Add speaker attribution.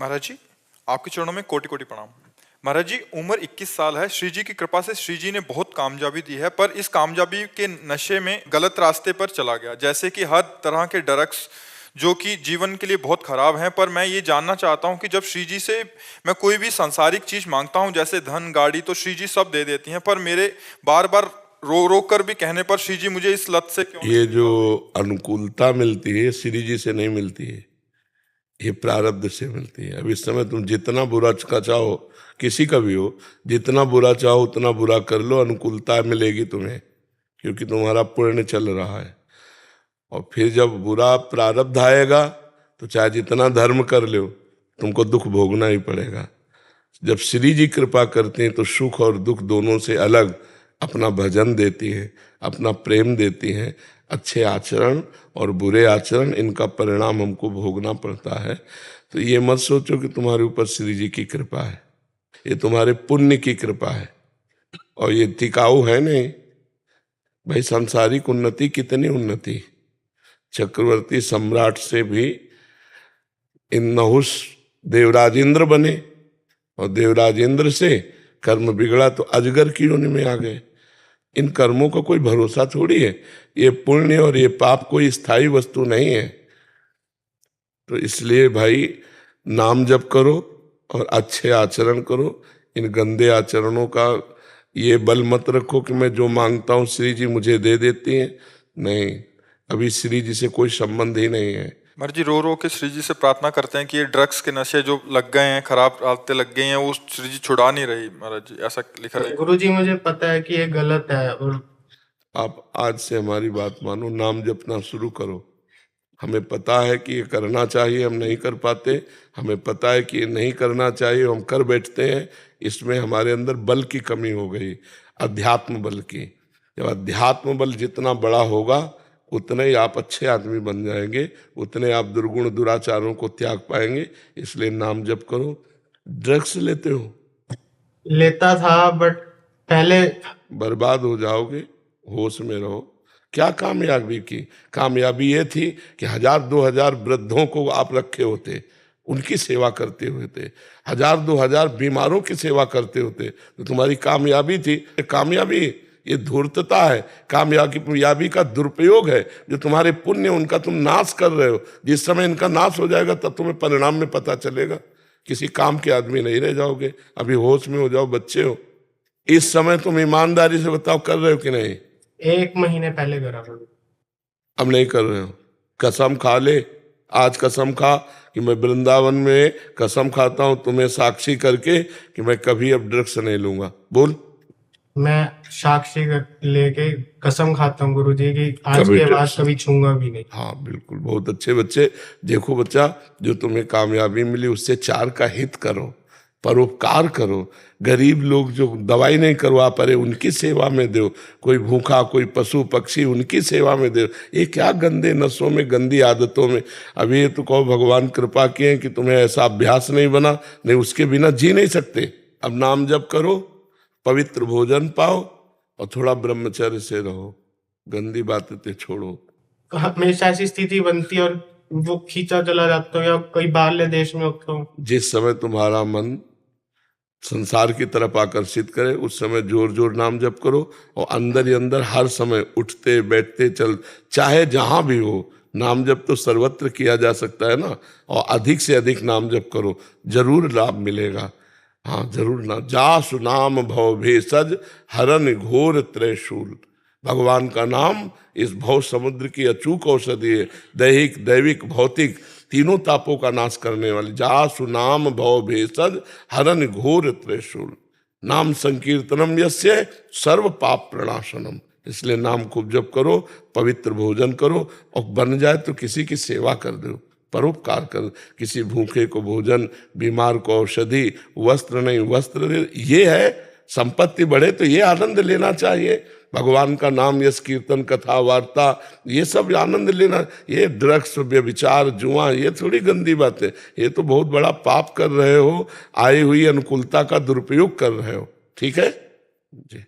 Speaker 1: महाराज जी, आपके चरणों में कोटि कोटि प्रणाम। महाराज जी, उम्र 21 साल है। श्री जी की कृपा से श्री जी ने बहुत कामयाबी दी है, पर इस कामयाबी के नशे में गलत रास्ते पर चला गया, जैसे कि हर तरह के ड्रग्स जो कि जीवन के लिए बहुत खराब हैं। पर मैं ये जानना चाहता हूँ कि जब श्री जी से मैं कोई भी सांसारिक चीज मांगता हूँ, जैसे धन गाड़ी, तो श्री जी सब दे देती हैं, पर मेरे बार बार रो रो कर भी कहने पर श्री जी मुझे इस लत से क्यों
Speaker 2: ये
Speaker 1: नहीं
Speaker 2: जो
Speaker 1: निकालते?
Speaker 2: अनुकूलता मिलती है श्री जी से नहीं मिलती है, ये प्रारब्ध से मिलती है। अब इस समय तुम जितना बुरा का चाहो, किसी का भी हो, जितना बुरा चाहो उतना बुरा कर लो, अनुकूलता मिलेगी तुम्हें, क्योंकि तुम्हारा पुण्य चल रहा है। और फिर जब बुरा प्रारब्ध आएगा तो चाहे जितना धर्म कर लो, तुमको दुख भोगना ही पड़ेगा। जब श्री जी कृपा करते हैं तो सुख और दुख दोनों से अलग अपना भजन देती हैं, अपना प्रेम देती हैं। अच्छे आचरण और बुरे आचरण, इनका परिणाम हमको भोगना पड़ता है। तो ये मत सोचो कि तुम्हारे ऊपर श्री जी की कृपा है, ये तुम्हारे पुण्य की कृपा है, और ये टिकाऊ है नहीं। भाई सांसारिक उन्नति, कितनी उन्नति, चक्रवर्ती सम्राट से भी इन नहुस देवराजेंद्र बने, और देवराजेंद्र से कर्म बिगड़ा तो अजगर की योनि में आ गए। इन कर्मों का कोई भरोसा थोड़ी है। ये पुण्य और ये पाप कोई स्थायी वस्तु नहीं है। तो इसलिए भाई नाम जप करो और अच्छे आचरण करो। इन गंदे आचरणों का ये बल मत रखो कि मैं जो मांगता हूँ श्री जी मुझे दे देती हैं। नहीं, अभी श्री जी से कोई संबंध ही नहीं है।
Speaker 1: महाराज जी, रो रो के श्री जी से प्रार्थना करते हैं कि ये ड्रग्स के नशे जो लग गए हैं, खराब आदतें लग गई हैं, वो श्री जी छुड़ा नहीं रही। महाराज जी, ऐसा लिखा है।
Speaker 3: गुरुजी मुझे पता है कि ये गलत है, और
Speaker 2: आप आज से हमारी बात मानो, नाम जपना शुरू करो। हमें पता है कि ये करना चाहिए, हम नहीं कर पाते। हमें पता है कि ये नहीं करना चाहिए, हम कर बैठते हैं। इसमें हमारे अंदर बल की कमी हो गई, अध्यात्म बल की। जब अध्यात्म बल जितना बड़ा होगा, उतने ही आप अच्छे आदमी बन जाएंगे, उतने आप दुर्गुण दुराचारों को त्याग पाएंगे। इसलिए नाम जप करो। ड्रग्स लेते हो,
Speaker 3: लेता था, बट पहले
Speaker 2: बर्बाद हो जाओगे। होश में रहो। क्या कामयाबी की? कामयाबी ये थी कि 1000-2000 वृद्धों को आप रखे होते, उनकी सेवा करते हुए थे। 1000-2000 बीमारों की सेवा करते होते, तो तुम्हारी कामयाबी थी। कामयाबी ये धूर्तता है, कामयाबी का दुरुपयोग है। जो तुम्हारे पुण्य, उनका तुम नाश कर रहे हो। जिस समय इनका नाश हो जाएगा तब तुम्हें परिणाम में पता चलेगा। किसी काम के आदमी नहीं रह जाओगे। अभी होश में हो जाओ, बच्चे हो। इस समय तुम ईमानदारी से बताओ, कर रहे हो कि नहीं?
Speaker 3: 1 महीने पहले करा था।
Speaker 2: अब नहीं कर रहे हो। कसम खा ले, आज कसम खा कि मैं वृंदावन में कसम खाता हूं तुम्हें साक्षी करके कि मैं कभी अब ड्रग्स नहीं लूंगा। बोल।
Speaker 3: मैं साक्षी लेके कसम खाता हूँ गुरुजी की आज
Speaker 2: कभी
Speaker 3: के बाद
Speaker 2: ड्रग्स,
Speaker 3: कभी छूंगा भी नहीं।
Speaker 2: हाँ बिल्कुल, बहुत अच्छे बच्चे। देखो बच्चा, जो तुम्हें कामयाबी मिली उससे 4 का हित करो, परोपकार करो। गरीब लोग जो दवाई नहीं करवा पा रहे, उनकी सेवा में दो। कोई भूखा, कोई पशु पक्षी, उनकी सेवा में दो। ये क्या गंदे नशों में, गंदी आदतों में। अभी ये तो कहो भगवान कृपा किए कि तुम्हें ऐसा अभ्यास नहीं बना, नहीं उसके बिना जी नहीं सकते। अब नाम जप करो, पवित्र भोजन पाओ, और थोड़ा ब्रह्मचर्य से रहो। गंदी बातें छोड़ो।
Speaker 3: हमेशा ऐसी स्थिति बनती है, और वो खींचा चला जाता हूँ, या कई बाहरले देश में होता हूँ।
Speaker 2: जिस समय तुम्हारा मन संसार की तरफ आकर्षित करे, उस समय जोर जोर नाम जप करो। और अंदर ही अंदर हर समय उठते बैठते चल, चाहे जहां भी हो, नाम जप तो सर्वत्र किया जा सकता है ना। और अधिक से अधिक नाम जप करो, जरूर लाभ मिलेगा। हाँ जरूर ना। जासु नाम भव भेषज हरन घोर त्रैशूल। भगवान का नाम इस भव समुद्र की अचूक औषधि है। दैहिक, दैविक, भौतिक तीनों तापों का नाश करने वाली। जासु नाम भव भेषज हरन घोर त्रैशूल। नाम संकीर्तनम यस्य सर्व पाप प्रणाशनम। इसलिए नाम खूब जप करो, पवित्र भोजन करो, और बन जाए तो किसी की सेवा कर दो, परोपकार कर। किसी भूखे को भोजन, बीमार को औषधि, वस्त्र नहीं वस्त्र दे। ये है, संपत्ति बढ़े तो ये आनंद लेना चाहिए। भगवान का नाम, यश कीर्तन, कथा वार्ता, ये सब आनंद लेना। ये ड्रग्स, व्यभिचार, जुआ, ये थोड़ी गंदी बात है। ये तो बहुत बड़ा पाप कर रहे हो, आई हुई अनुकूलता का दुरुपयोग कर रहे हो। ठीक है जी।